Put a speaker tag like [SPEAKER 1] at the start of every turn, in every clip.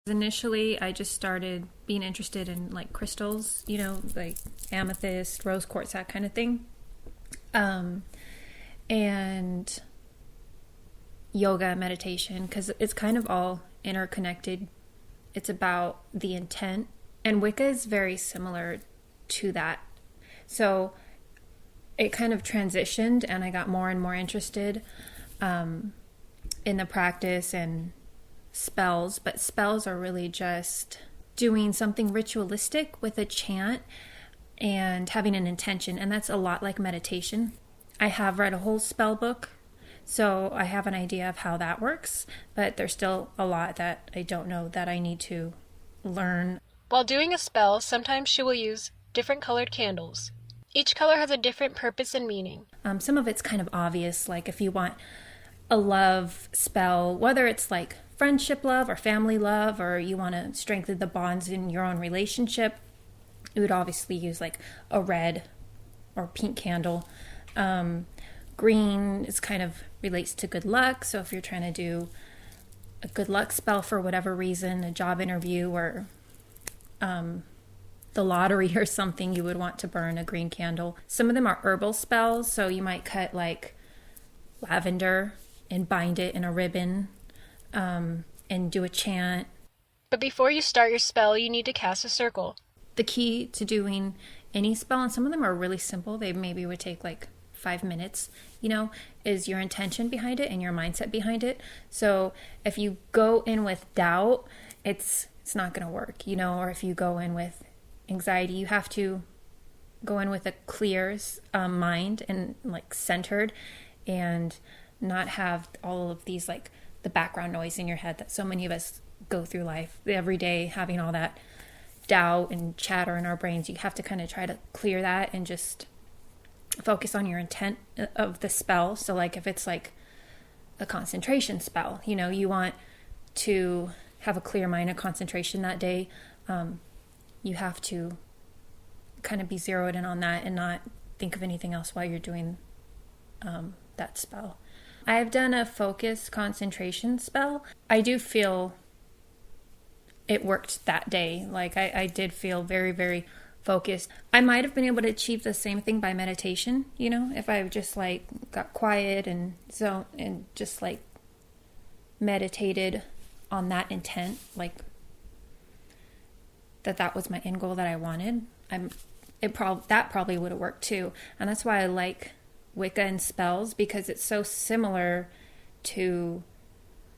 [SPEAKER 1] Initially, I just started being interested in like crystals, like amethyst, rose quartz, that kind of thing. And yoga, meditation, because it's kind of all interconnected. It's about the intent. And Wicca is very similar to that. So it kind of transitioned, and I got more and more interested in the practice and spells. But spells are really just doing something ritualistic with a chant and having an intention. And that's a lot like meditation. I have read a whole spell book, so I have an idea of how that works. But there's still a lot that I don't know that I need to learn.
[SPEAKER 2] While doing a spell, sometimes she will use different colored candles. Each color has a different purpose and meaning.
[SPEAKER 1] Some of it's kind of obvious, like if you want a love spell, whether it's like friendship love or family love, or you want to strengthen the bonds in your own relationship, you would obviously use like a red or pink candle. Green is kind of relates to good luck. So if you're trying to do a good luck spell for whatever reason, a job interview or the lottery or something, you would want to burn a green candle. Some of them are herbal spells, so you might cut like lavender and bind it in a ribbon and do a chant.
[SPEAKER 2] But before you start your spell, you need to cast a circle.
[SPEAKER 1] The key to doing any spell, and some of them are really simple, they maybe would take like 5 minutes, is your intention behind it and your mindset behind it. So if you go in with doubt, it's not going to work, or if you go in with anxiety, you have to go in with a clear mind and like centered, and not have all of these like the background noise in your head that so many of us go through life every day, having all that doubt and chatter in our brains. You have to kind of try to clear that and just focus on your intent of the spell. So like if it's like a concentration spell, you want to have a clear mind of concentration that day. You have to kind of be zeroed in on that and not think of anything else while you're doing that spell. I've done a focus concentration spell. I do feel it worked that day. Like I did feel very, very focused. I might have been able to achieve the same thing by meditation, if I just like got quiet and just like meditated on that intent, like that was my end goal that I wanted. That probably would have worked too. And that's why I like Wicca and spells, because it's so similar to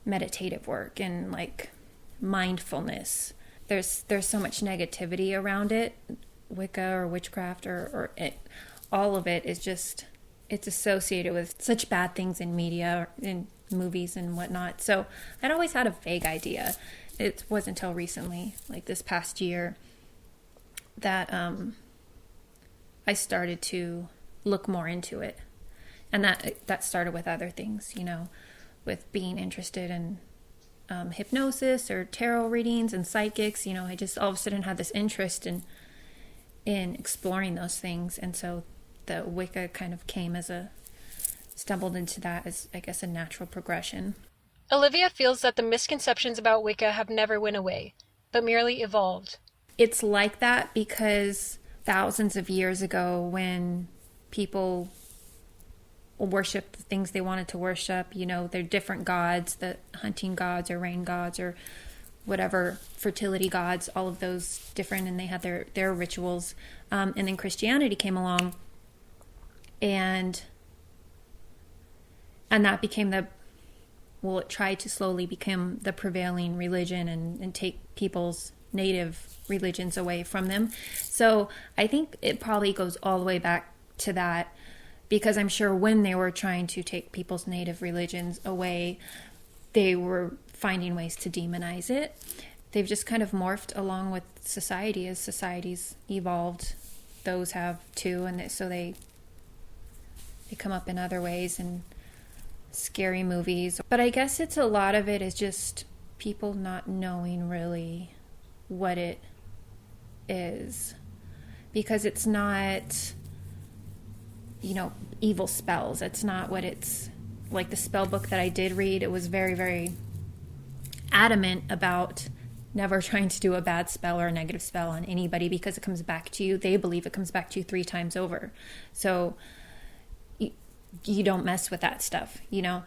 [SPEAKER 1] meditative work and like mindfulness. There's so much negativity around it. Wicca or witchcraft or all of it is just, it's associated with such bad things in media, in movies and whatnot. So I'd always had a vague idea. It wasn't until recently, like this past year, that I started to look more into it. And that started with other things, with being interested in hypnosis or tarot readings and psychics. I just all of a sudden had this interest in exploring those things. And so the Wicca kind of stumbled into that as, I guess, a natural progression.
[SPEAKER 2] Olivia feels that the misconceptions about Wicca have never went away, but merely evolved.
[SPEAKER 1] It's like that because thousands of years ago, when people worshiped the things they wanted to worship, they're different gods, the hunting gods or rain gods or whatever, fertility gods, all of those different, and they had their rituals. And then Christianity came along, and that became it tried to slowly become the prevailing religion and take people's native religions away from them. So I think it probably goes all the way back to that, because I'm sure when they were trying to take people's native religions away, they were finding ways to demonize it. They've just kind of morphed along with society. As society's evolved, those have too, and so they come up in other ways and scary movies. But I guess a lot of it is just people not knowing really what it is, because it's not, evil spells. It's not what it's like. The spell book that I did read, it was very, very adamant about never trying to do a bad spell or a negative spell on anybody, because it comes back to you. They believe it comes back to you 3 times over. So you don't mess with that stuff, you know.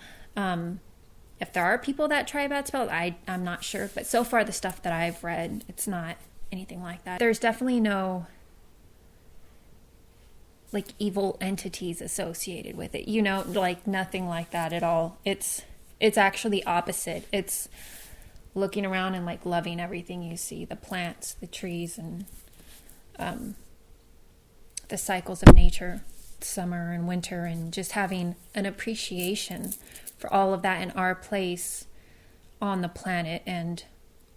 [SPEAKER 1] If there are people that try bad spells, I'm not sure. But so far, the stuff that I've read, it's not anything like that. There's definitely no like evil entities associated with it, you know, like nothing like that at all. It's actually opposite. It's looking around and like loving everything you see, the plants, the trees, and the cycles of nature, summer and winter, and just having an appreciation for all of that in our place on the planet and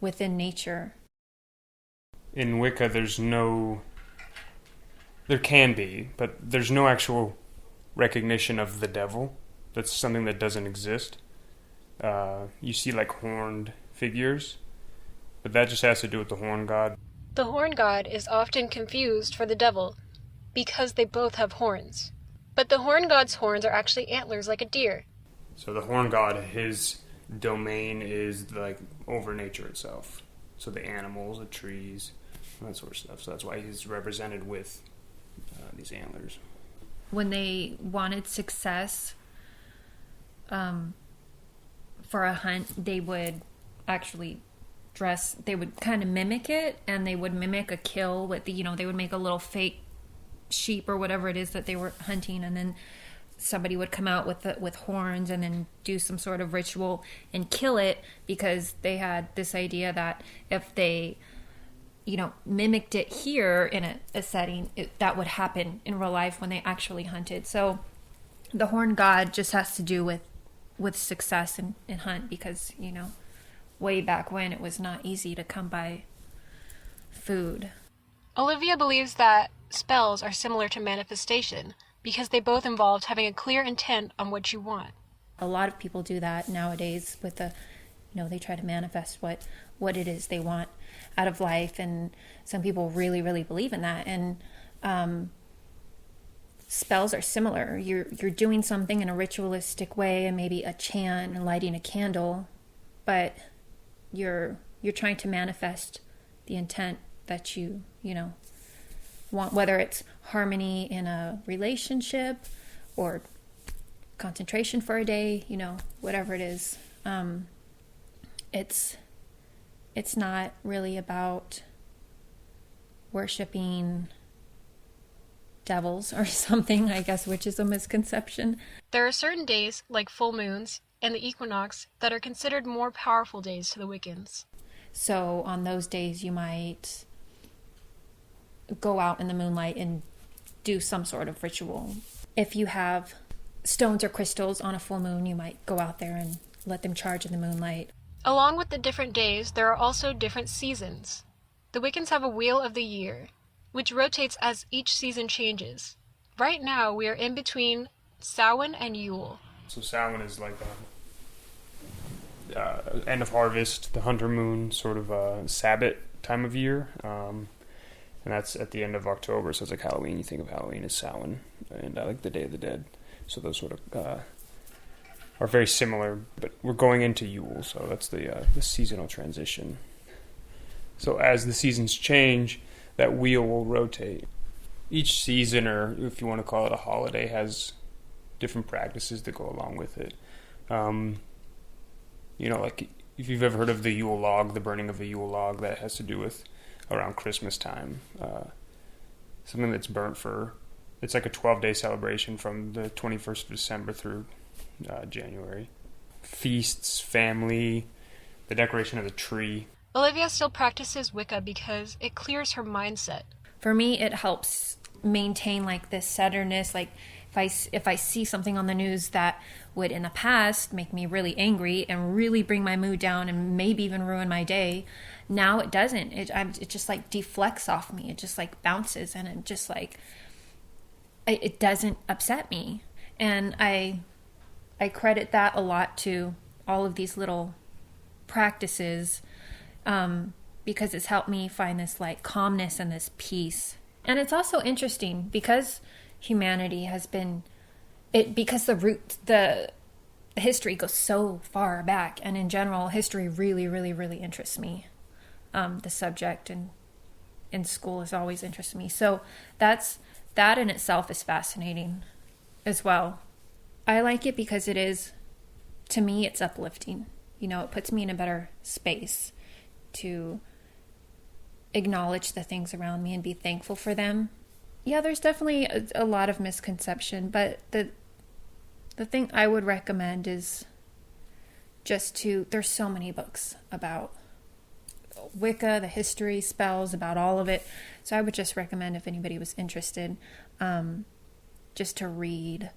[SPEAKER 1] within nature.
[SPEAKER 3] In Wicca, there can be, but there's no actual recognition of the devil. That's something that doesn't exist. You see like horned figures, but that just has to do with the horn god.
[SPEAKER 2] The horn god is often confused for the devil because they both have horns. But the horn god's horns are actually antlers like a deer.
[SPEAKER 3] So the horn god, his domain is like over nature itself. So the animals, the trees, that sort of stuff. So that's why he's represented with these antlers.
[SPEAKER 1] When they wanted success for a hunt, they would actually they would kind of mimic it, and they would mimic a kill with they would make a little fake sheep or whatever it is that they were hunting, and then somebody would come out with horns and then do some sort of ritual and kill it, because they had this idea that if they mimicked it here in a setting, that would happen in real life when they actually hunted. So the horn god just has to do with success in hunt, because way back when it was not easy to come by food.
[SPEAKER 2] Olivia believes that spells are similar to manifestation because they both involve having a clear intent on what you want.
[SPEAKER 1] A lot of people do that nowadays with they try to manifest what it is they want out of life, and some people really, really believe in that. And spells are similar. You're doing something in a ritualistic way, and maybe a chant and lighting a candle, but you're trying to manifest the intent that you want, whether it's harmony in a relationship or concentration for a day, whatever it is. It's not really about worshiping devils or something, I guess, which is a misconception.
[SPEAKER 2] There are certain days, like full moons and the equinox, that are considered more powerful days to the Wiccans.
[SPEAKER 1] So on those days, you might go out in the moonlight and do some sort of ritual. If you have stones or crystals on a full moon, you might go out there and let them charge in the moonlight.
[SPEAKER 2] Along with the different days, there are also different seasons. The Wiccans have a wheel of the year, which rotates as each season changes. Right now, we are in between Samhain and Yule.
[SPEAKER 3] So Samhain is like end of harvest, the hunter moon, sort of a Sabbath time of year. And that's at the end of October, so it's like Halloween. You think of Halloween as Samhain, and I like the Day of the Dead. So those sort of are very similar, but we're going into Yule, so that's the seasonal transition. So as the seasons change, that wheel will rotate. Each season, or if you want to call it a holiday, has different practices that go along with it. Like if you've ever heard of the Yule log, the burning of a Yule log, that has to do with around Christmas time. Something that's burnt it's like a 12-day celebration from the 21st of December through January. Feasts, family, the decoration of the tree.
[SPEAKER 2] Olivia still practices Wicca because it clears her mindset.
[SPEAKER 1] For me, it helps maintain like this centeredness. Like if I see something on the news that would in the past make me really angry and really bring my mood down and maybe even ruin my day, now it doesn't. It just like deflects off me. It just like bounces, and it just like it doesn't upset me. And I credit that a lot to all of these little practices, because it's helped me find this like calmness and this peace. And it's also interesting because humanity has been because the history goes so far back, and in general history really, really, really interests me. the subject and in school has always interested me. So that in itself is fascinating as well. I like it because it is, to me, it's uplifting. You know, it puts me in a better space to acknowledge the things around me and be thankful for them. Yeah, there's definitely a lot of misconception, but the thing I would recommend is there's so many books about Wicca, the history, spells, about all of it. So I would just recommend, if anybody was interested, just to read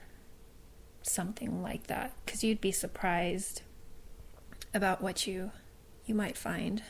[SPEAKER 1] something like that, because you'd be surprised about what you might find.